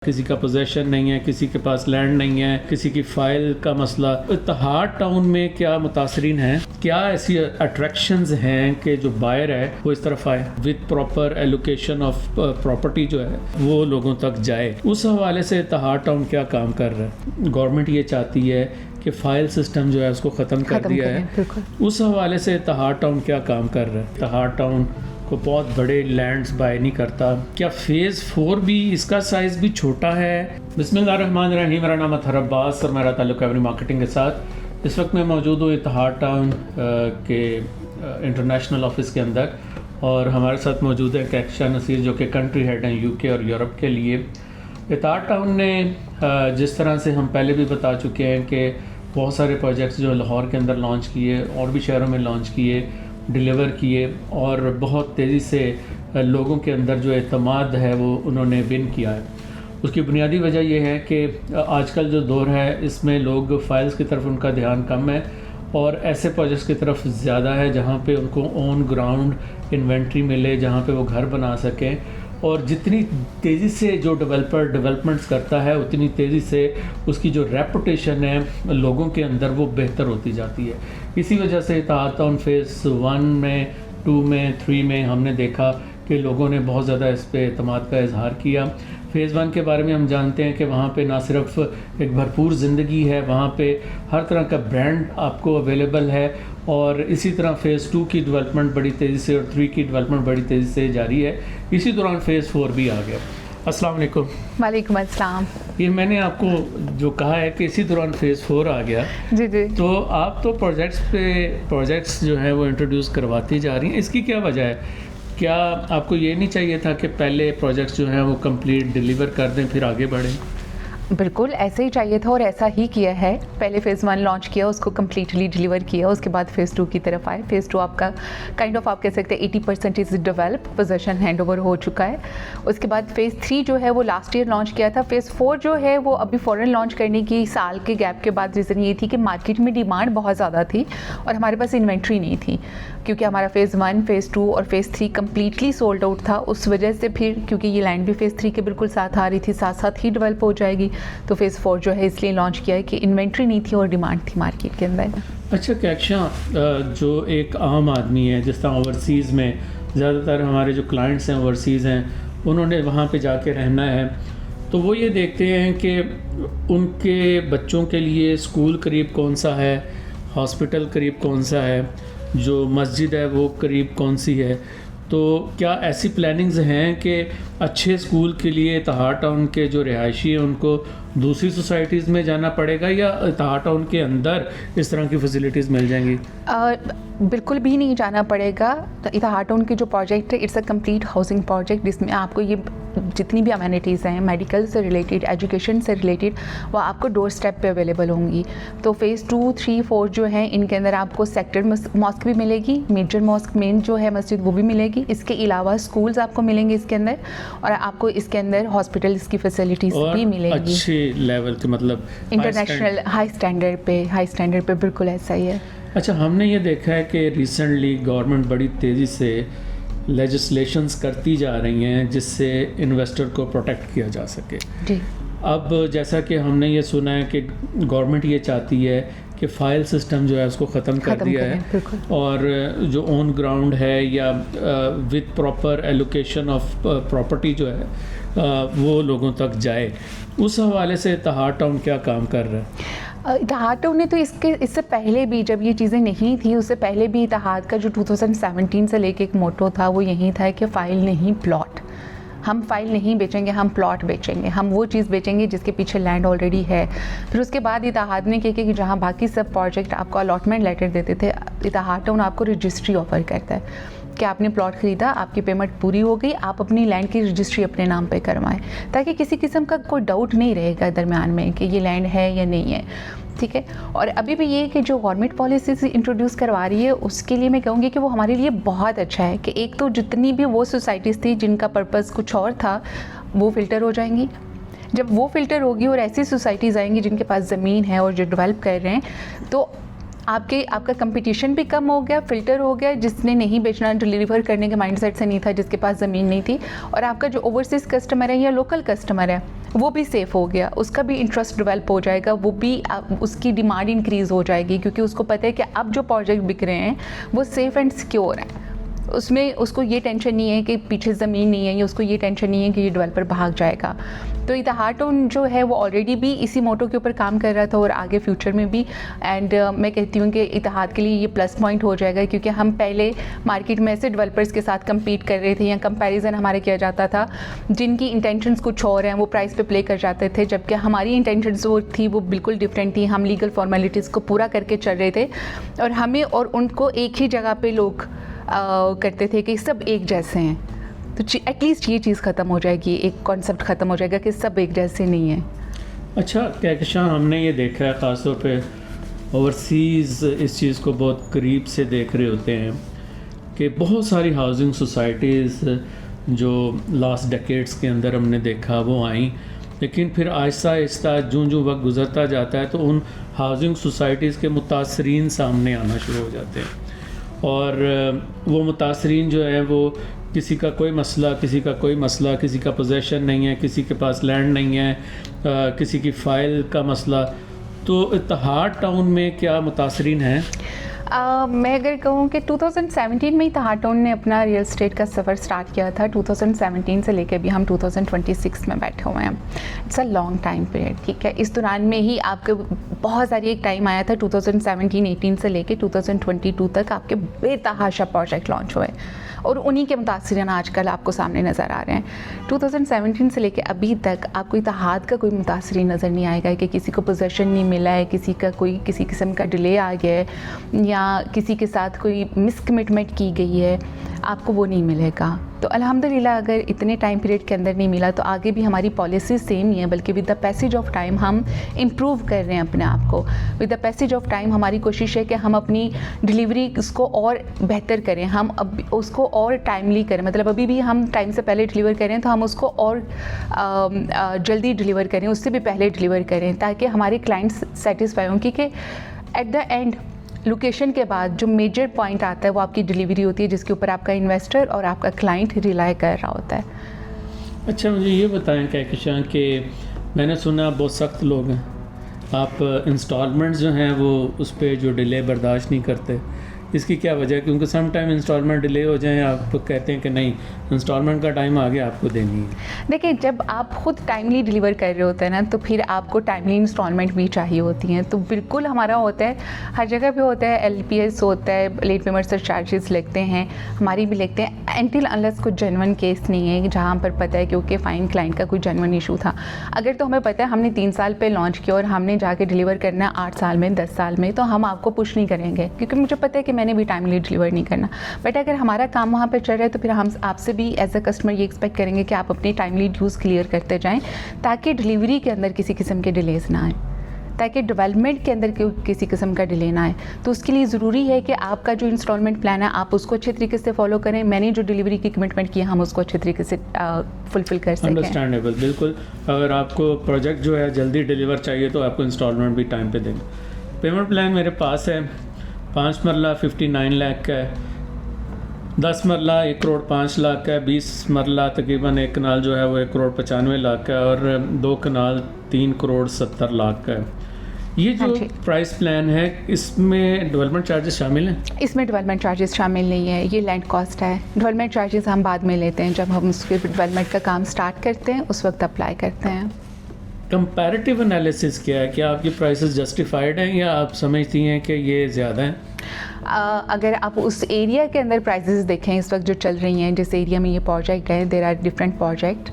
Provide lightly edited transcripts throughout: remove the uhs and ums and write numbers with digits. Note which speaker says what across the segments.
Speaker 1: किसी का पोजेशन नहीं है, किसी के पास लैंड नहीं है, किसी की फाइल का मसला। इत्तेहाद टाउन में क्या मुतासरीन हैं, क्या ऐसी अट्रैक्शंस हैं कि जो बायर है वो इस तरफ आए with proper allocation of property जो है वो लोगों तक जाए। उस हवाले से इत्तेहाद टाउन क्या काम कर रहा है? गवर्नमेंट ये चाहती है कि फ़ाइल सिस्टम जो है उसको ख़त्म कर दिया है। उस हवाले से इत्तेहाद टाउन क्या काम कर रहा है? इत्तेहाद टाउन को बहुत बड़े लैंड्स बाय नहीं करता। क्या फेज़ 4 भी, इसका साइज़ भी छोटा है? बिस्मिल्लाहिर्रहमानिर्रहीम। मेरा नाम अतहर अब्बास और मेरा ताल्लुक़ एवरी मार्केटिंग के साथ। इस वक्त मैं मौजूद हूँ इत्तेहाद टाउन के इंटरनेशनल ऑफिस के अंदर और हमारे साथ मौजूद है कैक्शा नसीर जो कि कंट्री हेड हैं यूके और यूरोप के लिए। इत्तेहाद टाउन ने जिस तरह से हम पहले भी बता चुके हैं कि बहुत सारे प्रोजेक्ट्स जो लाहौर के अंदर लॉन्च किए और भी शहरों में लॉन्च किए, डिलीवर किए और बहुत तेज़ी से लोगों के अंदर जो एतमाद है वो उन्होंने विन किया है। उसकी बुनियादी वजह यह है कि आजकल जो दौर है इसमें लोग फाइल्स की तरफ उनका ध्यान कम है और ऐसे प्रोजेक्ट्स की तरफ ज़्यादा है जहाँ पे उनको ऑन ग्राउंड इन्वेंट्री मिले, जहाँ पे वो घर बना सकें। और जितनी तेज़ी से जो डेवलपर डेवलपमेंट्स करता है उतनी तेज़ी से उसकी जो रेपुटेशन है लोगों के अंदर वो बेहतर होती जाती है। इसी वजह से इत्तेहाद टाउन फेज़ 1 में, 2 में, 3 में हमने देखा कि लोगों ने बहुत ज़्यादा इस पे एतमाद का इजहार किया। फ़ेज़ 1 के बारे में हम जानते हैं कि वहाँ पे ना सिर्फ एक भरपूर ज़िंदगी है, वहाँ पे हर तरह का ब्रांड आपको अवेलेबल है और इसी तरह फ़ेज़ 2 की डेवलपमेंट बड़ी तेज़ी से और 3 की डेवलपमेंट बड़ी तेज़ी से जारी है। इसी दौरान फ़ेज़ 4 भी आ गया। अस्सलाम वालेकुम।
Speaker 2: वालेकुम अस्सलाम।
Speaker 1: ये मैंने आपको जो कहा है कि इसी दौरान फ़ेज़ 4 आ गया।
Speaker 2: जी जी।
Speaker 1: तो आप तो प्रोजेक्ट्स जो हैं वो इंट्रोड्यूस करवाती जा रही हैं, इसकी क्या वजह है? क्या आपको ये नहीं चाहिए था कि पहले प्रोजेक्ट्स जो हैं वो कंप्लीट डिलीवर कर दें फिर आगे बढ़ें?
Speaker 2: बिल्कुल ऐसे ही चाहिए था और ऐसा ही किया है। पहले फ़ेज़ 1 लॉन्च किया, उसको कम्प्लीटली डिलीवर किया, उसके बाद फ़ेज़ 2 की तरफ आए। फ़ेज़ 2 आपका आप कह सकते हैं 80% is develop, possession hand over हो चुका है। उसके बाद फ़ेज़ 3 जो है वो लास्ट ईयर लॉन्च किया था। फ़ेज़ 4 जो है वो अभी फ़ौरन लॉन्च करने की साल के गैप के बाद रीज़न ये थी कि मार्केट में डिमांड बहुत ज़्यादा थी और हमारे पास इन्वेंट्री नहीं थी, क्योंकि हमारा फ़ेज़ 1, फ़ेज़ 2 और फ़ेज़ 3 कम्प्लीटली सोल्ड आउट था। उस वजह से फिर क्योंकि ये लैंड भी फ़ेज़ 3 के बिल्कुल साथ आ रही थी, साथ साथ ही डेवलप हो जाएगी, तो फ़ेज़ 4 जो है इसलिए लॉन्च किया है कि इन्वेंट्री नहीं थी और डिमांड थी मार्केट के अंदर।
Speaker 1: अच्छा कैक्शा, जो एक आम आदमी है, जिस तरह ओवरसीज़ में ज़्यादातर हमारे जो क्लाइंट्स हैं ओवरसीज़ हैं, उन्होंने वहाँ पे जाके रहना है, तो वो ये देखते हैं कि उनके बच्चों के लिए स्कूल करीब कौन सा है, हॉस्पिटल करीब कौन सा है, जो मस्जिद है वो करीब कौन सी है। तो क्या ऐसी प्लानिंग्स हैं कि अच्छे स्कूल के लिए इत्तेहाद टाउन के जो रिहायशी हैं उनको दूसरी सोसाइटीज़ में जाना पड़ेगा या इत्तेहाद टाउन के अंदर इस तरह की फैसिलिटीज़ मिल जाएंगी?
Speaker 2: बिल्कुल भी नहीं जाना पड़ेगा। तो इत्तेहाद टाउन की जो प्रोजेक्ट है it's a complete housing project, जिसमें आपको ये जितनी भी अमेनिटीज़ हैं मेडिकल से रिलेटेड, एजुकेशन से रिलेटेड, वो आपको डोर स्टेप पे अवेलेबल होंगी। तो फ़ेज़ 2, 3, 4 जो हैं इनके अंदर आपको सेक्टर मॉस्क भी मिलेगी, मेजर मॉस्क मेन जो है मस्जिद वो भी मिलेगी। इसके अलावा स्कूल्स आपको मिलेंगे इसके अंदर और आपको इसके अंदर हॉस्पिटल्स की फैसिलिटीज़ भी मिलेंगी
Speaker 1: अच्छे लेवल के, मतलब
Speaker 2: इंटरनेशनल हाई स्टैंडर्ड पे बिल्कुल ऐसा ही है।
Speaker 1: अच्छा, हमने ये देखा है कि रिसेंटली गवर्नमेंट बड़ी तेज़ी से लेजिस्लेशंस करती जा रही हैं जिससे इन्वेस्टर को प्रोटेक्ट किया जा सके।
Speaker 2: जी।
Speaker 1: अब जैसा कि हमने ये सुना है कि गवर्नमेंट ये चाहती है कि फ़ाइल सिस्टम जो है उसको ख़त्म कर दिया है और जो ऑन ग्राउंड है या with proper allocation of property जो है वो लोगों तक जाए। उस हवाले से इत्तेहाद टाउन क्या काम कर रहा है?
Speaker 2: इत्तेहाद टाउन ने तो इससे पहले भी, जब ये चीज़ें नहीं थी उससे पहले भी इत्तेहाद का जो 2017 से लेके एक मोटो था वो यही था कि फ़ाइल नहीं प्लॉट। हम फाइल नहीं बेचेंगे, हम प्लॉट बेचेंगे, हम वो चीज़ बेचेंगे जिसके पीछे लैंड ऑलरेडी है। फिर उसके बाद इत्तेहाद ने कहा कि जहाँ बाकी सब प्रोजेक्ट आपको अलॉटमेंट लेटर देते थे, इत्तेहाद टाउन आपको रजिस्ट्री ऑफर करता है कि आपने प्लॉट ख़रीदा, आपकी पेमेंट पूरी हो गई, आप अपनी लैंड की रजिस्ट्री अपने नाम पे करवाएं, ताकि किसी किस्म का कोई डाउट नहीं रहेगा दरमियान में कि ये लैंड है या नहीं है। ठीक है। और अभी भी ये कि जो गवर्नमेंट पॉलिसीज़ इंट्रोड्यूस करवा रही है उसके लिए मैं कहूँगी कि वो हमारे लिए बहुत अच्छा है कि एक तो जितनी भी वो सोसाइटीज़ थी जिनका पर्पज़ कुछ और था वो फ़िल्टर हो जाएंगी। जब वो फ़िल्टर होगी और ऐसी सोसाइटीज़ आएंगी जिनके पास ज़मीन है और जो डेवलप कर रहे हैं, तो आपका कंपटीशन भी कम हो गया, फ़िल्टर हो गया, जिसने नहीं बेचना, डिलीवर करने के माइंडसेट से नहीं था, जिसके पास ज़मीन नहीं थी, और आपका जो ओवरसीज़ कस्टमर है या लोकल कस्टमर है वो भी सेफ़ हो गया, उसका भी इंटरेस्ट डेवलप हो जाएगा, वो भी उसकी डिमांड इंक्रीज़ हो जाएगी क्योंकि उसको पता है कि अब जो प्रोजेक्ट बिक रहे हैं वो सेफ़ एंड सिक्योर हैं। उसमें उसको ये टेंशन नहीं है कि पीछे ज़मीन नहीं है, या उसको ये टेंशन नहीं है कि ये डेवलपर भाग जाएगा। तो इतिहाद टाउन जो है वो ऑलरेडी भी इसी मोटो के ऊपर काम कर रहा था और आगे फ्यूचर में भी। एंड मैं कहती हूँ कि इतिहाद के लिए ये प्लस पॉइंट हो जाएगा क्योंकि हम पहले मार्केट में ऐसे डेवलपर्स के साथ कम्पीट कर रहे थे या कंपैरिजन हमारा किया जाता था जिनकी इंटेंशंस कुछ और हैं, वो प्राइस पे प्ले कर जाते थे, जबकि हमारी इंटेंशंस वो थी वो बिल्कुल डिफरेंट थी। हम लीगल फॉर्मेलिटीज़ को पूरा करके चल रहे थे और हमें और उनको एक ही जगह पे लोग करते थे कि सब एक जैसे हैं। तो एटलीस्ट ये चीज़ ख़त्म हो जाएगी, एक कॉन्सेप्ट ख़त्म हो जाएगा कि सब एक जैसे नहीं है।
Speaker 1: अच्छा कहकशां, हमने ये देखा है ख़ासतौर पे ओवरसीज़ इस चीज़ को बहुत करीब से देख रहे होते हैं कि बहुत सारी हाउसिंग सोसाइटीज़ जो लास्ट डेकेड्स के अंदर हमने देखा वो आई, लेकिन फिर आहिस्ता आहिस्ता जूँ वक्त गुज़रता जाता है तो उन हाउसिंग सोसाइटीज़ के मुतासरीन सामने आना शुरू हो जाते हैं और वो मुतासरीन जो है वो किसी का कोई मसला, किसी का कोई मसला, किसी का पोजेशन नहीं है, किसी के पास लैंड नहीं है, किसी की फ़ाइल का मसला। तो इतिहाद टाउन में क्या मुतासरीन हैं?
Speaker 2: मैं अगर कहूँ कि 2017 में इतिहाद टाउन ने अपना रियल एस्टेट का सफ़र स्टार्ट किया था। 2017 से लेकर अभी हम 2026 में बैठे हुए हैं। It's a long time period, ठीक है। इस दौरान में ही आपके बहुत सारी एक टाइम आया था 2017-18 से लेकर 2022 तक आपके बेतहाशा प्रोजेक्ट लॉन्च हुए और उन्हीं के मुतासरीन आजकल आपको सामने नज़र आ रहे हैं। 2017 से लेकर अभी तक आपको इतिहाद का कोई मुतासरीन नज़र नहीं आएगा कि किसी को पोजेसन नहीं मिला है, किसी का कोई किसी किस्म का डिले आ गया है या किसी के साथ कोई मिसकमिटमेंट की गई है, आपको वो नहीं मिलेगा। तो अल्हम्दुलिल्लाह अगर इतने टाइम पीरियड के अंदर नहीं मिला तो आगे भी हमारी पॉलिसी सेम ही है, बल्कि with the passage of time हम इम्प्रूव कर रहे हैं अपने आप को। With the passage of time हमारी कोशिश है कि हम अपनी डिलीवरी उसको और बेहतर करें, हम अब उसको और टाइमली करें। मतलब अभी भी हम टाइम से पहले डिलीवर करें तो हम उसको और जल्दी डिलीवर करें, उससे भी पहले डिलीवर करें ताकि हमारे क्लाइंट्स सेटिस्फाई हों। क्योंकि एट द एंड लोकेशन के बाद जो मेजर पॉइंट आता है वो आपकी डिलीवरी होती है, जिसके ऊपर आपका इन्वेस्टर और आपका क्लाइंट रिलाई कर रहा होता है।
Speaker 1: अच्छा मुझे ये बताएं कहकशां कि मैंने सुना आप बहुत सख्त लोग हैं, आप इंस्टॉलमेंट्स जो हैं वो उस पर जो डिले बर्दाश्त नहीं करते, इसकी क्या वजह है? क्योंकि सम टाइम इंस्टॉलमेंट डिले हो जाए, आप कहते हैं कि नहीं इंस्टॉलमेंट का टाइम आ गया आपको देनी है।
Speaker 2: देखिए जब आप खुद टाइमली डिलीवर कर रहे होते हैं ना तो फिर आपको टाइमली इंस्टॉलमेंट भी चाहिए होती हैं। तो बिल्कुल हमारा होता है, हर जगह पे होता है, LPS होता है, लेट पेमेंट चार्जेस लगते हैं, हमारी भी लगते हैं, एंटिल अनलेस कुछ जेन्युइन केस नहीं है जहाँ पर पता है क्योंकि फाइन क्लाइंट का कोई जेन्युइन इशू था। अगर तो हमें पता है हमने 3 साल पे लॉन्च किया और हमने जाके डिलीवर करना है 8 साल में 10 साल में, तो हम आपको पुश नहीं करेंगे क्योंकि मुझे पता है कि मैंने भी टाइमली डिलीवर नहीं करना। बट अगर हमारा काम वहाँ पे चल रहा है तो फिर हम आपसे भी एज अ कस्टमर ये एक्सपेक्ट करेंगे कि आप अपनी टाइमली ड्यूज़ क्लियर करते जाएं ताकि डिलीवरी के अंदर किसी किस्म के डिलेज ना आए, ताकि डेवलपमेंट के अंदर किसी किस्म का डिले ना आए। तो उसके लिए ज़रूरी है कि आपका जो इंस्टॉलमेंट प्लान है आप उसको अच्छे तरीके से फॉलो करें। मैंने जो डिलीवरी की कमिटमेंट की हम उसको अच्छे तरीके से फुलफिल कर सकें।
Speaker 1: अंडरस्टैंडेबल, बिल्कुल। अगर आपको प्रोजेक्ट जो है जल्दी डिलीवर चाहिए तो आपको इंस्टॉलमेंट भी टाइम पे देंगे। पेमेंट प्लान मेरे पास है, 5 मरला 59 लाख का है, 10 मरला 1 करोड़ 5 लाख का है, 20 मरला तकरीबन 1 कनाल जो है वो 1 करोड़ 95 लाख का है और 2 कनाल 3 करोड़ 70 लाख का है। ये जो प्राइस प्लान है इसमें डेवलपमेंट चार्जेस शामिल हैं?
Speaker 2: इसमें डेवलपमेंट चार्जेस शामिल नहीं है, ये लैंड कॉस्ट है। डेवलपमेंट चार्जेस हम बाद में लेते हैं, जब हम उसके डेवलपमेंट का काम स्टार्ट करते हैं उस वक्त अप्लाई करते हैं।
Speaker 1: कंपैरेटिव एनालिसिस क्या है? क्या आपकी प्राइसेस जस्टिफाइड हैं या आप समझती हैं कि ये ज़्यादा हैं?
Speaker 2: अगर आप उस एरिया के अंदर प्राइसेस देखें इस वक्त जो चल रही हैं, जिस एरिया में ये प्रोजेक्ट है, देयर आर डिफरेंट प्रोजेक्ट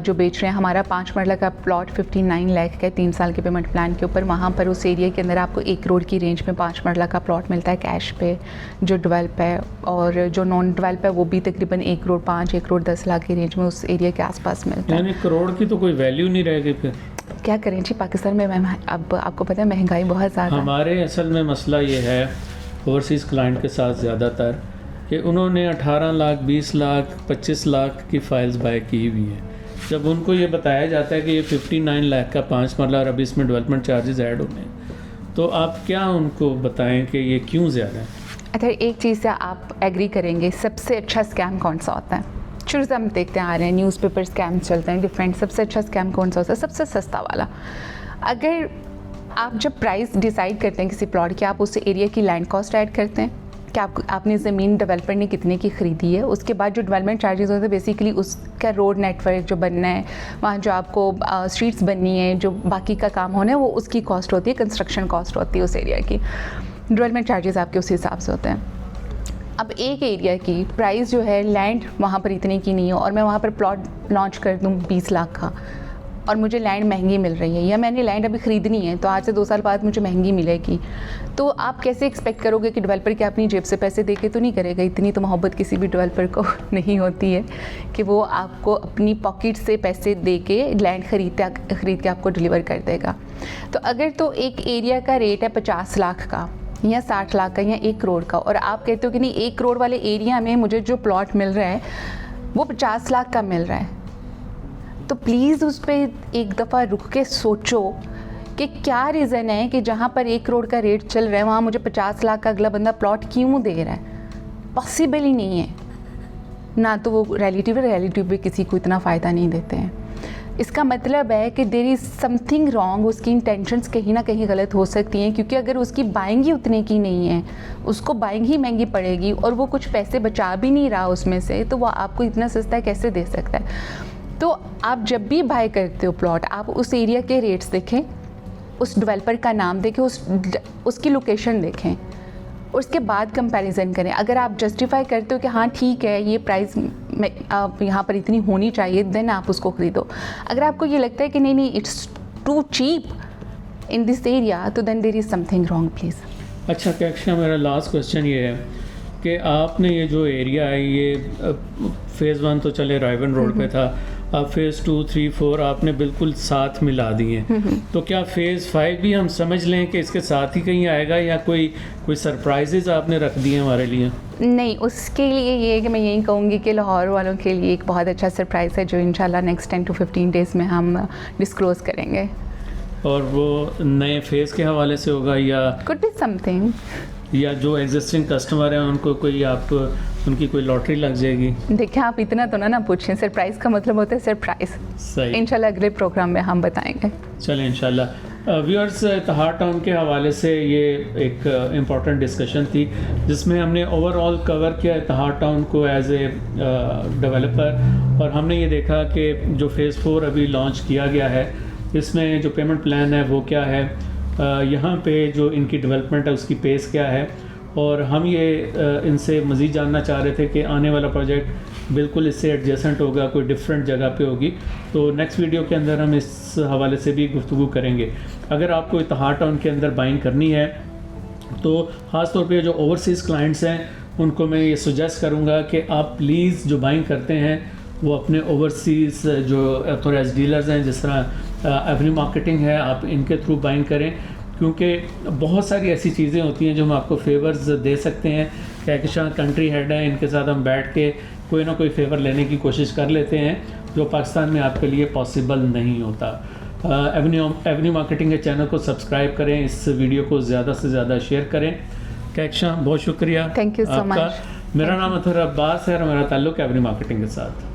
Speaker 2: जो बेच रहे हैं। हमारा 5 मरला का प्लॉट 59 लाख का है 3 साल के पेमेंट प्लान के ऊपर। वहाँ पर उस एरिया के अंदर आपको 1 करोड़ की रेंज में 5 मरला का प्लॉट मिलता है कैश पे जो डेवलप है, और जो नॉन डेवलप है वो भी तकरीबन 1 करोड़ 5, 1 करोड़ 10 लाख की रेंज में उस एरिया के आसपास मिलता है।
Speaker 1: यानी करोड़ की तो कोई वैल्यू नहीं रहेगी फिर।
Speaker 2: क्या करें जी, पाकिस्तान में अब आपको पता है महंगाई बहुत ज़्यादा।
Speaker 1: हमारे असल में मसला ये है ओवरसीज़ क्लाइंट के साथ ज़्यादातर कि उन्होंने 18 लाख 20 लाख 25 लाख की फ़ाइल्स बाय की हुई है। जब उनको ये बताया जाता है कि ये 59 लाख का 5 मरला और अभी इसमें डेवलपमेंट चार्जेस ऐड होने हैं, तो आप क्या उनको बताएं कि ये क्यों ज़्यादा है?
Speaker 2: अच्छा, एक चीज़ से आप एग्री करेंगे, सबसे अच्छा स्कैम कौन सा होता है? शुरू से हम देखते आ रहे हैं न्यूज़पेपर स्कैम चलते हैं डिफरेंट। सबसे अच्छा स्कैम कौन सा होता है? सबसे सस्ता वाला। अगर आप जब प्राइस डिसाइड करते हैं किसी प्लॉट की, आप उस एरिया की लैंड कॉस्ट ऐड करते हैं कि आपने ज़मीन डेवलपर ने कितने की ख़रीदी है, उसके बाद जो डेवलपमेंट चार्जेस होते हैं बेसिकली उसका रोड नेटवर्क जो बनना है, वहाँ जो आपको स्ट्रीट्स बननी है, जो बाकी का काम होना है वो उसकी कॉस्ट होती है, कंस्ट्रक्शन कॉस्ट होती है उस एरिया की, डेवलपमेंट चार्जेस आपके उस हिसाब से होते हैं। अब एक एरिया की प्राइस जो है लैंड वहाँ पर इतने की नहीं है और मैं वहाँ पर प्लॉट लॉन्च कर दूँ 20 लाख का और मुझे लैंड महंगी मिल रही है, या मैंने लैंड अभी ख़रीदनी है तो आज से 2 साल बाद मुझे महंगी मिलेगी, तो आप कैसे एक्सपेक्ट करोगे कि डेवलपर क्या अपनी जेब से पैसे दे के तो नहीं करेगा? इतनी तो मोहब्बत किसी भी डेवलपर को नहीं होती है कि वो आपको अपनी पॉकेट से पैसे दे के लैंड ख़रीद के आपको डिलीवर कर देगा। तो अगर तो एक एरिया का रेट है 50 लाख का या 60 लाख का या 1 करोड़ का और आप कहते हो कि नहीं 1 करोड़ वाले एरिया में मुझे जो प्लॉट मिल रहा है वो 50 लाख का मिल रहा है, तो प्लीज़ उस पर एक दफ़ा रुक के सोचो कि क्या रीज़न है कि जहाँ पर 1 करोड़ का रेट चल रहा है वहाँ मुझे 50 लाख का अगला बंदा प्लॉट क्यों दे रहा है? पॉसिबल ही नहीं है ना, तो वो रिलेटिव भी किसी को इतना फ़ायदा नहीं देते हैं। इसका मतलब है कि देयर इज़ समथिंग रॉन्ग, उसकी इंटेंशंस कहीं ना कहीं गलत हो सकती हैं, क्योंकि अगर उसकी बाइंग ही उतने की नहीं है, उसको बाइंग ही महंगी पड़ेगी और वो कुछ पैसे बचा भी नहीं रहा उसमें से, तो वो आपको इतना सस्ता कैसे दे सकता है? तो आप जब भी बाय करते हो प्लॉट, आप उस एरिया के रेट्स देखें, उस डेवलपर का नाम देखें, उसकी लोकेशन देखें, उसके बाद कंपैरिजन करें। अगर आप जस्टिफाई करते हो कि हाँ ठीक है ये प्राइस आप यहाँ पर इतनी होनी चाहिए, देन आप उसको ख़रीदो। अगर आपको ये लगता है कि नहीं it's too cheap in this area, तो then there is something wrong please.
Speaker 1: अच्छा कैक्शा, मेरा लास्ट क्वेश्चन ये है कि आपने ये जो एरिया है ये फ़ेज़ 1 तो चले रायवन रोड पे था, अब फ़ेज़ 2, 3, 4 आपने बिल्कुल साथ मिला दिए, तो क्या फ़ेज़ 5 भी हम समझ लें कि इसके साथ ही कहीं आएगा या कोई सरप्राइजेज़ आपने रख दिए हमारे लिए?
Speaker 2: नहीं, उसके लिए ये है कि मैं यही कहूँगी कि लाहौर वालों के लिए एक बहुत अच्छा सरप्राइज़ है जो इंशाल्लाह नेक्स्ट 10 to 15 डेज़ में हम डिस्क्लोज़ करेंगे।
Speaker 1: और वो नए फेज़ के हवाले से होगा या
Speaker 2: कुड बी समथिंग,
Speaker 1: या जो एग्जिस्टिंग कस्टमर हैं उनको कोई उनकी कोई लॉटरी लग जाएगी?
Speaker 2: देखिए आप इतना तो ना पूछें, सरप्राइज़ का मतलब होता है सरप्राइज़।
Speaker 1: सही,
Speaker 2: इंशाल्लाह अगले प्रोग्राम में हम बताएंगे।
Speaker 1: चलें इंशाल्लाह। व्यूअर्स, इत्तेहाद टाउन के हवाले से ये एक इम्पॉर्टेंट डिस्कशन थी जिसमें हमने ओवरऑल कवर किया इत्तेहाद टाउन को एज ए डेवलपर, और हमने ये देखा कि जो फ़ेज़ 4 अभी लॉन्च किया गया है इसमें जो पेमेंट प्लान है वो क्या है, यहाँ पे जो इनकी डेवलपमेंट है उसकी पेस क्या है, और हम ये इनसे मज़ीद जानना चाह रहे थे कि आने वाला प्रोजेक्ट बिल्कुल इससे एडजेसेंट होगा, कोई डिफरेंट जगह पे होगी, तो नेक्स्ट वीडियो के अंदर हम इस हवाले से भी गुफ्तगू करेंगे। अगर आपको इत्तेहाद टाउन के अंदर बाइंग करनी है तो ख़ास तौर पे जो ओवरसीज़ क्लाइंट्स हैं उनको मैं ये सुजेस्ट करूँगा कि आप प्लीज़ जो बाइंग करते हैं वो अपने ओवरसीज़ जो ऑथोराइज्ड डीलर्स हैं, जिस तरह एवेन्यू मार्केटिंग है, आप इनके थ्रू बाइंग करें, क्योंकि बहुत सारी ऐसी चीज़ें होती हैं जो हम आपको फेवर्स दे सकते हैं। कहकशां कंट्री हेड है, इनके साथ हम बैठ के कोई ना कोई फेवर लेने की कोशिश कर लेते हैं जो पाकिस्तान में आपके लिए पॉसिबल नहीं होता। एवेन्यू मार्केटिंग के चैनल को सब्सक्राइब करें, इस वीडियो को ज़्यादा से ज़्यादा शेयर करें। कहकशां बहुत शुक्रिया,
Speaker 2: थैंक यू सो मच।
Speaker 1: मेरा नाम अतहर अब्बास है और मेरा ताल्लुक़ एवेन्यू मार्केटिंग के साथ।